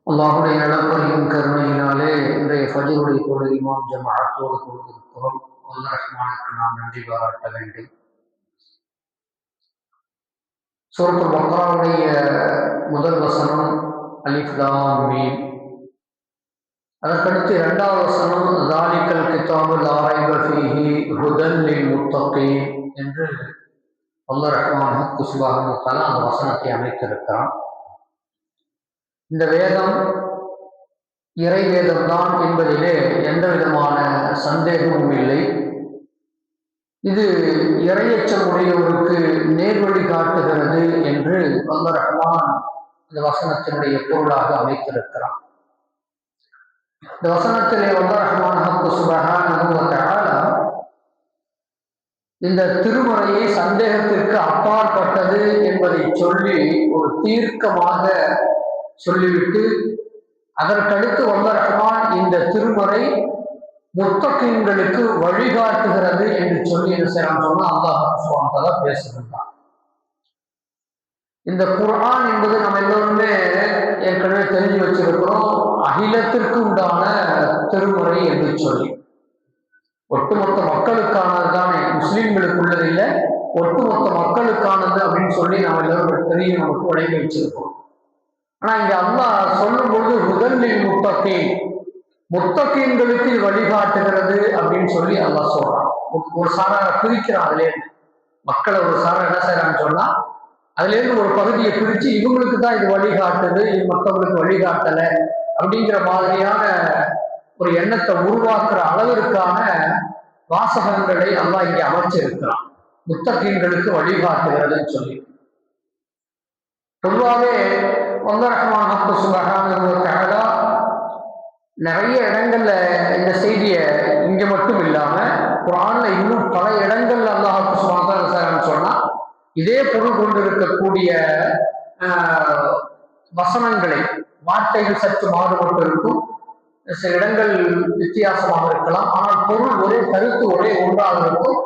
அல்லாஹுடைய அளப்பரியும் கருணையினாலே இன்றைய ஃபஜ்ருடைய தொழுகையும் ஜமாஅத்தோடு தொழுதிருக்கிறோம். அல்லாஹ் ரஹ்மானுக்கு நாம் நன்றி பாராட்ட வேண்டும். சூரத்துல் பக்ராவுடைய முதல் வசனம் அலிஃப் லாம் மீம். அதற்கடுத்து இரண்டாவது வசனம் ஸாலிகல் கிதாபு லா ரைப ஃபீஹி ஹுதன் லில் முத்தகீன் என்று அல்லாஹ் ரஹ்மானுக்கு சுப்ஹானஹு வ தஆலா அந்த வசனத்தை அமைத்திருக்கிறான். இந்த வேதம் இறை வேதம்தான் என்பதிலே எந்த விதமான சந்தேகமும் இல்லை. இது இறையச்சம் உடையவருக்கு நேர்வழி காட்டுகிறது என்று அல்லாஹ் ரஹ்மான் இந்த வசனத்தினுடைய பொருளாக அமைத்திருக்கிறான். இந்த வசனத்திலே அல்லாஹ் ரஹ்மான் சுப்ஹானஹு வ தஆலா இந்த திருமறையை சந்தேகத்திற்கு அப்பாற்பட்டது என்பதை சொல்லி ஒரு தீர்க்கமாக சொல்லிவிட்டு அதற்கடுத்து அல்லாஹ் ரஹ்மான் இந்த திருமறை முத்தகீன்களுக்கு வழிகாட்டுகிறது என்று சொல்லி என்ன செய்யறான்னு சொன்னா அல்லாஹ் சுப்ஹானஹு வ தஆலா பேசுகின்றான். இந்த குர்ஆன் என்பது நம்ம எல்லோருமே ஏற்கனவே தெரிஞ்சு வச்சிருக்கிறோம், அகிலத்திற்கு உண்டான திருமுறை என்று சொல்லி. ஒட்டுமொத்த மக்களுக்கானது தானே, முஸ்லிம்களுக்கு உள்ளது இல்லை, ஒட்டுமொத்த மக்களுக்கானது அப்படின்னு சொல்லி நம்ம எல்லோரும் தெரியும், நமக்கு வழங்கி வச்சிருக்கோம். ஆனா இங்க அல்லாஹ் சொல்லும் பொழுது ஹுதன் முத்தகீன், முத்தகீன்களுக்கு வழிகாட்டுகிறது அப்படின்னு சொல்லி அல்லாஹ் சொல்றான். ஒரு சாரார பிரிக்கிறான், அதுல மக்களை ஒரு சாரா என்ன செய்யறான்னு சொன்னா அதுல இருந்து ஒரு பகுதியை பிரிச்சு இவங்களுக்கு தான் இது வழிகாட்டுது, இது மற்றவங்களுக்கு வழிகாட்டல அப்படிங்கிற மாதிரியான ஒரு எண்ணத்தை உருவாக்குற அளவிற்கான வாசகங்களை அல்லாஹ் இங்கே அமைச்சிருக்கிறான். முத்தகீன்களுக்கு வழிகாட்டுகிறதுன்னு சொல்லி பொதுவாகவே அல்லாஹ் ரஹ்மான் சுப்ஹானஹு வ தஆலா நிறைய இடங்கள்ல இந்த செய்தியை இங்க மட்டும் இல்லாம குர்ஆன்ல இன்னும் பல இடங்கள்ல அல்லாஹ் சுப்ஹானஹு வ தஆலா சொன்னா இதே பொருள் கொண்டிருக்கக்கூடிய வசனங்களை, வார்த்தைகள் சற்று மாறுபட்டு இருக்கும், சில இடங்கள் வித்தியாசமாக இருக்கலாம், ஆனால் பொருள் ஒரே, கருத்து ஒரே ஒன்றாக இருக்கும்.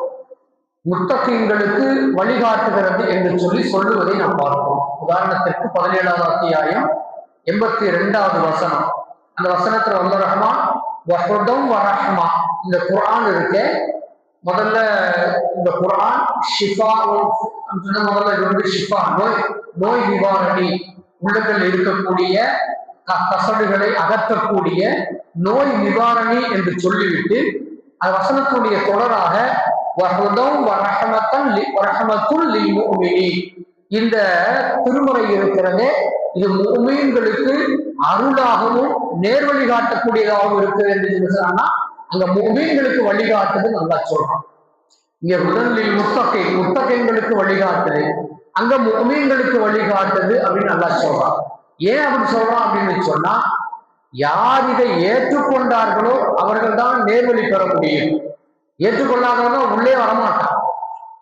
முத்தகீன்களுக்கு வழிகாட்டுகிறது என்று சொல்லி சொல்லுவதை நாம் பார்க்கிறோம். உதாரணத்திற்கு 17வது அத்தியாயம் 82வது வசனம். அந்த வசனத்துல அல்லாஹ் ரஹ்மான் வஹுதம் வ ரஹ்மா, இந்த குர்ஆன் இருக்க முதல்ல இந்த குர்ஆன் ஷிஃபா, முதல்ல இது வந்து ஷிஃபா, நோய் நிவாரணி, உள்ளங்கள் இருக்கக்கூடிய கசடுகளை அகற்றக்கூடிய நோய் நிவாரணி என்று சொல்லிவிட்டு அந்த வசனத்துடைய தொடராக வஹுதம் வ ரஹ்மத்துல் லில் முஃமினீன், இந்த திருமுறை இருக்கிறதே இது முஃமின்களுக்கு அருளாகவும் நேர்வழி காட்டக்கூடியதாகவும் இருக்குது என்று சொன்னா அங்க முஃமின்களுக்கு வழிகாட்டுது நல்லா சொல்றான். இங்க முதலில் முத்தகீன்களுக்கு வழிகாட்டுது, அங்க முஃமின்களுக்கு வழிகாட்டுது அப்படின்னு நல்லா சொல்றான். ஏன் அப்படி சொல்றான் அப்படின்னு சொன்னா, யார் இதை ஏற்றுக்கொண்டார்களோ அவர்கள் தான் நேர்வழி பெற முடியும். ஏற்றுக்கொள்ளாதவங்க உள்ளே வரமாட்டான்.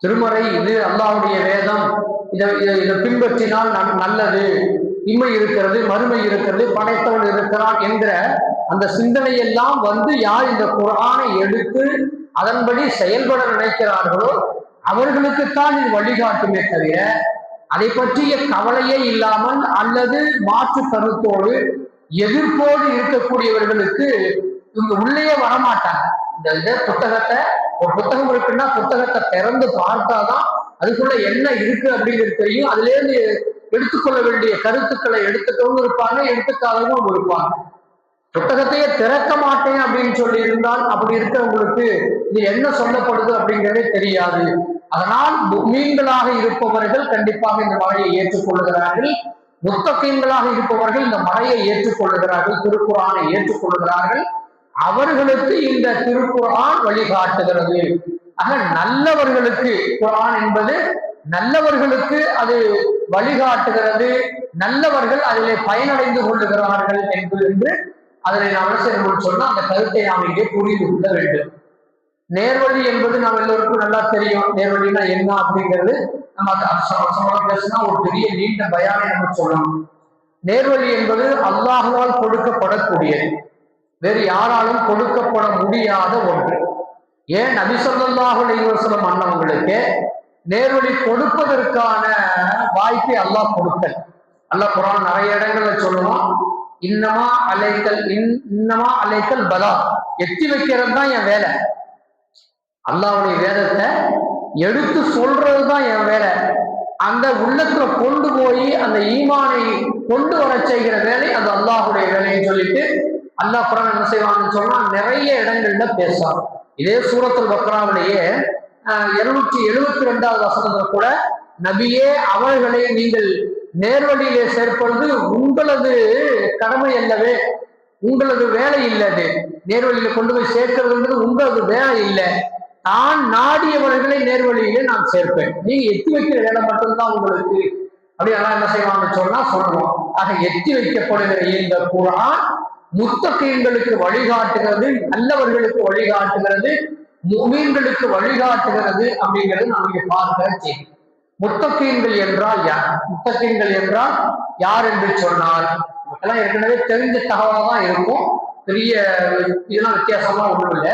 திருமறை இது அல்லாஹ்வுடைய வேதம், இதை பின்பற்றினால் நல்லது, இம்மை இருக்கிறது, மறுமை இருக்கிறது, படைத்தவன் இருக்கிறான் என்கிற அந்த சிந்தனையெல்லாம் வந்து யார் இந்த குர்ஆனை எடுத்து அதன்படி செயல்பட நினைக்கிறார்களோ அவர்களுக்குத்தான் இது வழிகாட்டுமே தவிர அதை பற்றிய கவலையே இல்லாமல் அல்லது மாற்று கருத்தோடு எதிர்ப்போடு இருக்கக்கூடியவர்களுக்கு இவங்க உள்ளே வரமாட்டாங்க. இந்த புத்தகத்தை, ஒரு புத்தகம் இருக்குன்னா புத்தகத்தை திறந்து பார்த்தாதான் அதுக்குள்ள என்ன இருக்கு அப்படிங்கிறது தெரியும். அதுல இருந்து எடுத்துக்கொள்ள வேண்டிய கருத்துக்களை எடுத்துக்கவும் இருப்பாங்க, எடுத்துக்காதவும் இருப்பாங்க. புத்தகத்தையே திறக்க மாட்டேன் அப்படின்னு சொல்லி இருந்தால் அப்படி இருக்கிறவங்களுக்கு இது என்ன சொல்லப்படுது அப்படிங்கிறதே தெரியாது. அதனால் முஃமின்களாக இருப்பவர்கள் கண்டிப்பாக இந்த மறையை ஏற்றுக்கொள்ளுகிறார்கள், முத்தகீன்களாக இருப்பவர்கள் இந்த மறையை ஏற்றுக்கொள்ளுகிறார்கள், திருக்குர்ஆனை ஏற்றுக்கொள்ளுகிறார்கள். அவர்களுக்கு இந்த திருக்குர்ஆன் வழிகாட்டுகிறது. ஆக நல்லவர்களுக்கு குர்ஆன் என்பது நல்லவர்களுக்கு அது வழிகாட்டுகிறது, நல்லவர்கள் அதிலே பயனடைந்து கொள்ளுகிறார்கள் என்று அதனை நாம் என்ன செய்யணும் சொன்னா அந்த கருத்தை நாம் இங்கே புரிந்து கொள்ள வேண்டும். நேர்வழி என்பது நாம் எல்லோருக்கும் நல்லா தெரியும். நேர்வழினா என்ன அப்படிங்கிறது நம்ம பேசினா ஒரு பெரிய நீண்ட பயானை நம்ம சொல்லணும். நேர்வழி என்பது அல்லாஹ்வால் கொடுக்கப்படக்கூடியது, வேறு யாராலும் கொடுக்கப்பட முடியாத ஒன்று. ஏன் நபி ஸல்லல்லாஹு அலைஹி வஸல்லம் அண்ணவங்களுக்கு நேர்வழி கொடுப்பதற்கான வாய்ப்பை அல்லாஹ் கொடுக்கல். அல்லாஹ் குர்ஆன் நிறைய இடங்கள்ல சொல்லுவான், இன்னமா அலைக்கல் பலா, எத்தி வைக்கிறது தான் என் வேலை. அல்லாஹ்வுடைய வேதத்தை எடுத்து சொல்றதுதான் என் வேலை. அந்த உள்ளத்துல கொண்டு போய் அந்த ஈமானை கொண்டு வர செய்கிற வேலை அது அல்லாஹ்வுடைய வேலைன்னு சொல்லிட்டு அல்லாஹ் குர்ஆன் என்ன செய்வான்னு சொன்னா நிறைய இடங்கள்ல பேசுவாங்க. இதே சூரத்துல் பக்ராவிலேயே 272வது வசனத்துல கூட நபியே, அவர்களை நீங்கள் நேர்வழியிலே சேர்ப்பது உங்களது கடமை அல்லவே, உங்களது வேலை இல்லது. நேர்வழியில கொண்டு போய் சேர்க்கிறது உங்களது வேலை இல்லை. நான் நாடியவர்களை நேர்வழியிலே நான் சேர்ப்பேன். நீங்க எத்தி வைக்கிற வேலை மட்டும்தான் உங்களுக்கு. அப்படி எல்லாம் என்ன செய்வாங்கன்னு சொன்னா சொல்லுவோம். ஆக எத்தி வைக்கப்படுகிற இந்த குர்ஆன் முத்தகீன்களுக்கு வழிகாட்டுகிறது, நல்லவர்களுக்கு வழிகாட்டுகிறது, முஃமின்களுக்கு வழிகாட்டுகிறது அப்படிங்கிறது நமக்கு பார்க்கிற செய்தி. முத்தகீன்கள் என்றால் யார்? முத்தகீன்கள் என்றால் யார் என்று சொன்னால் நமக்கெல்லாம் ஏற்கனவே தெரிஞ்ச தகவலாக தான் இருக்கும். பெரிய இதெல்லாம் வித்தியாசமா ஒன்றும் இல்லை.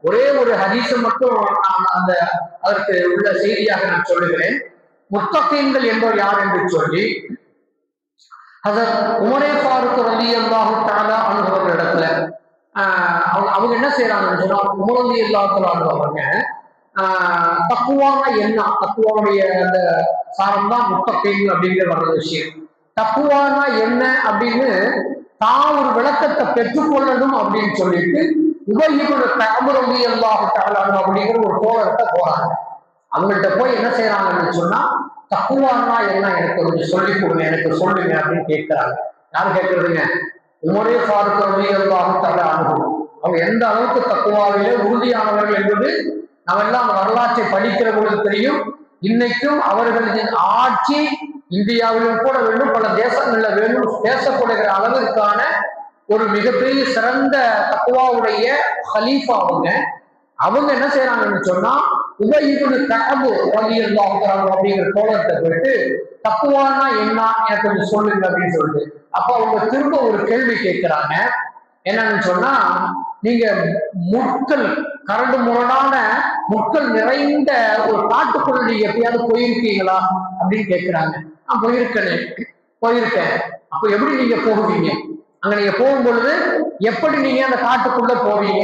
ஒரே ஒரு ஹதீஸ் மட்டும் நான் அதற்கு உள்ள செய்தியாக நான் சொல்லுகிறேன். முத்தகீன்கள் என்பவர் யார் என்று சொல்லி உமரே ஃபாரூக் ரலியல்லாஹு தஆலா அன்ஹு இடத்துல அவங்க என்ன செய்யறாங்கன்னு சொன்னா, உமர் ரலியல்லாஹு தஆலா அவங்க தக்குவானா என்ன, தக்குவாவுடைய அந்த சாரம் தான் முத்தகீன் அப்படிங்கிற வர்ற விஷயம். தக்குவானா என்ன அப்படின்னு தான் ஒரு விளக்கத்தை பெற்றுக்கொள்ளணும் அப்படின்னு சொல்லிட்டு உபய் இப்னு கஅப் ரலியல்லாஹு தஆலா அப்படிங்கிற ஒரு தோழர்கிட்ட போறாங்க. அவங்கள்ட்ட போய் என்ன செய்யறாங்கன்னு சொன்னா, தக்குவானா என்ன எனக்கு கொஞ்சம் சொல்லி கொடுங்க, எனக்கு சொல்லுங்க அப்படின்னு கேட்கிறாங்க. யாரு கேட்கறதுங்க? உமரே ஃபாரூக் ரலியல்லாஹு தஆலா அன்ஹு. அவங்க எந்த அளவுக்கு தக்குவாவிலே உறுதியானவர்கள் என்பது நம்ம எல்லாம் அந்த வரலாற்றை படிக்கிற பொழுது தெரியும். இன்னைக்கும் அவர்களின் ஆட்சி இந்தியாவிலும் கூட வேண்டும், பல தேசங்கள்ல வேண்டும் பேசப்படுகிற அளவிற்கான ஒரு மிகப்பெரிய சிறந்த தக்குவாவுடைய ஹலீஃபா அவங்க என்ன செய்யறாங்கன்னு சொன்னா, உபய் இப்னு கஅப் ரலியல்லாஹு தஆலா அப்படிங்கிற தோழர்கிட்ட போயிட்டு தக்குவானா என்ன எனக்கு கொஞ்சம் சொல்லுங்க அப்படின்னு சொல்லிட்டு அப்ப அவங்க திரும்ப ஒரு கேள்வி கேட்கிறாங்க. என்னன்னு சொன்னா, நீங்க முட்கள் கரடு முரடான முட்கள் நிறைந்த ஒரு காட்டுக்குள்ள நீங்க எப்பயாவது போயிருக்கீங்களா அப்படின்னு கேட்கிறாங்க. நான் போயிருக்கேன். அப்ப எப்படி நீங்க போகுவீங்க? அங்க நீங்க போகும் பொழுது எப்படி நீங்க அந்த காட்டுக்குள்ள போவீங்க?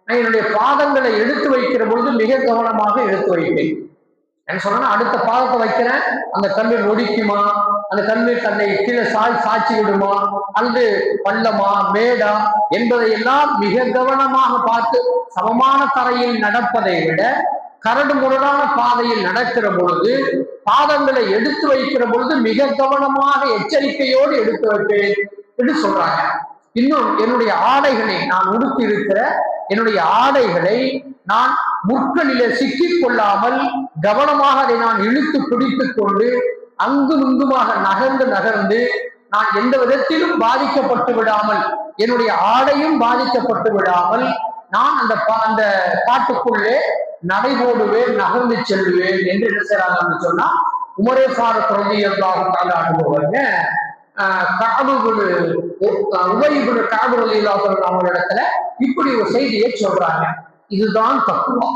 நான் என்னுடைய பாதங்களை எடுத்து வைக்கிற பொழுது மிக கவனமாக எடுத்து வைப்பேன். என்ன சொன்னா, அடுத்த பாதத்தை வைக்கிறேன், அந்த கண்ணீர் நொடிக்குமா, அந்த கண்ணீர் தன்னை கீழே சாய்ச்சி விடுமா, அல்லது பள்ளமா மேடா என்பதை எல்லாம் மிக கவனமாக பார்த்து, சமமான தரையில் நடப்பதை விட கரடு முரடான பாதையில் நடக்கிற பொழுது பாதங்களை எடுத்து வைக்கிற பொழுது மிக கவனமாக எச்சரிக்கையோடு எடுத்து வைப்பேன் என்று சொல்றாங்க. இன்னும் என்னுடைய ஆடைகளை நான் உடுத்தி இருக்கிற என்னுடைய ஆடைகளை நான் முற்களிலே சிக்கிக் கொள்ளாமல் கவனமாக அதை நான் இழுத்து பிடித்துக் கொண்டு அங்கும் இங்குமாக நகர்ந்து நான் எந்த விதத்திலும் பாதிக்கப்பட்டு விடாமல், என்னுடைய ஆடையும் பாதிக்கப்பட்டு விடாமல் நான் அந்த காட்டுக்குள்ளே நடைபோடுவேன், நகர்ந்து செல்வேன் என்று என்ன செய்யறாங்கன்னு சொன்னா, உமரே ஃபாரூக் ரலியல்லாஹு தஆலா அன்ஹு உபய் இப்னு கஅப் ரலியல்லாஹு தஆலா அவங்க இடத்துல இப்படி ஒரு செய்தியை சொல்றாங்க. இதுதான் தக்குவா.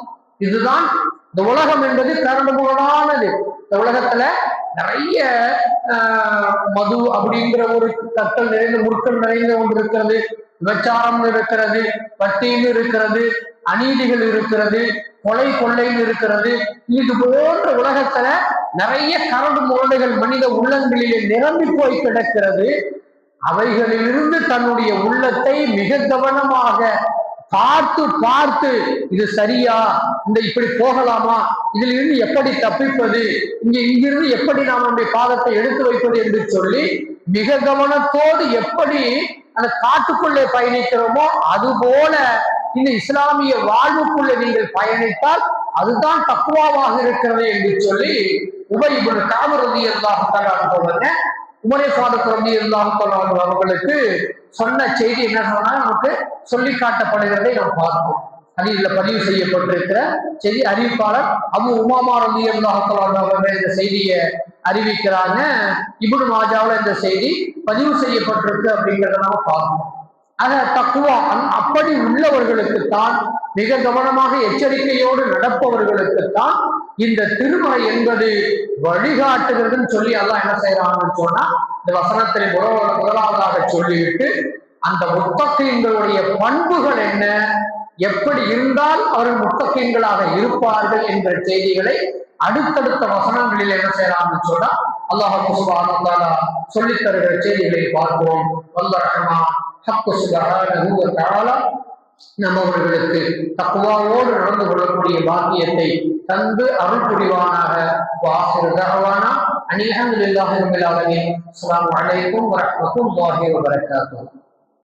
இதுதான் இந்த உலகம் என்பது கரடு முரடானது. இந்த உலகத்துல நிறைய மது அப்படிங்கிற ஒரு கற்கள் நிறைந்த முற்கள் நிறைந்த ஒன்று இருக்கிறது, விபச்சாரம் இருக்கிறது, வட்டின்னு இருக்கிறது, அநீதிகள் இருக்கிறது, கொலை கொள்ளைன்னு இருக்கிறது. இது போன்ற உலகத்துல நிறைய கரடு முரடுகள் மனித உள்ளங்களிலே நிரம்பி போய் கிடக்கிறது. அவைகளிலிருந்து தன்னுடைய உள்ளத்தை மிக கவனமாக பார்த்து இது சரியா, இந்த இப்படி போகலாமா, இதில் இருந்து எப்படி தப்பிப்பது, இங்கிருந்து எப்படி நாம் நம்முடைய பாதத்தை எடுத்து வைப்பது என்று சொல்லி மிக கவனத்தோடு எப்படி அந்த காட்டுக்குள்ளே பயணிக்கிறோமோ அதுபோல இந்த இஸ்லாமிய வாழ்வுக்குள்ளே நீங்கள் பயணித்தால் அதுதான் தக்குவாவாக இருக்கிறது என்று சொல்லி உபய் இப்னு கஅப் ரலியல்லாஹு தஆலா அன்ஹு உமரே ஃபாரூக் ரலியல்லாஹு தஆலா அவர்களுக்கு சொன்ன செய்தி என்ன சொன்னா நமக்கு சொல்லி காட்டப்படுகிறதை நாம் பார்ப்போம். ஹதீஸ்ல பதிவு செய்யப்பட்டிருக்கிற செய்தி அறிவிப்பாளர் அபு உமாமா ரலியல்லாஹு தஆலா அவர்கள் இந்த செய்தியை அறிவிக்கிறாங்க. இப்னு மாஜாவுல இந்த செய்தி பதிவு செய்யப்பட்டிருக்கு அப்படிங்கிறத நாம பார்ப்போம். ஆக தக்குவா அப்படி உள்ளவர்களுக்குத்தான், மிக கவனமாக எச்சரிக்கையோடு நடப்பவர்களுக்குத்தான் இந்த திருமறை என்பது வழிகாட்டுகிறதுன்னு சொல்லி அல்லாஹ் என்ன செய்யறாங்கன்னு சொன்னா இந்த வசனத்தில் முதலாவதாக சொல்லிவிட்டு அந்த முத்தகீன்களுடைய பண்புகள் என்ன, எப்படி இருந்தால் அவர்கள் முத்தகீன்களாக இருப்பார்கள் என்ற செய்திகளை அடுத்தடுத்த வசனங்களில் என்ன செய்யலாம்னு சொன்னா அல்லாஹ் சுப்ஹானஹு வ தஆலா சொல்லித் தருகிற செய்திகளை பார்க்கிறோம். வல்லாஹ் ரஹ்மான் ஹக்கு சுப்ஹானஹு வ தஆலா நம்மவர்களுக்கு தக்வாவோடு நடந்து கொள்ளக்கூடிய பாக்கியத்தை தந்து அருள் புரிவானாக. வாஹிரு தஅவானா அனில் ஹம்துலில்லாஹி ரப்பில் ஆலமீன். அஸ்ஸலாமு அலைக்கும் வரஹ்மத்துல்லாஹி வபரகாத்துஹு.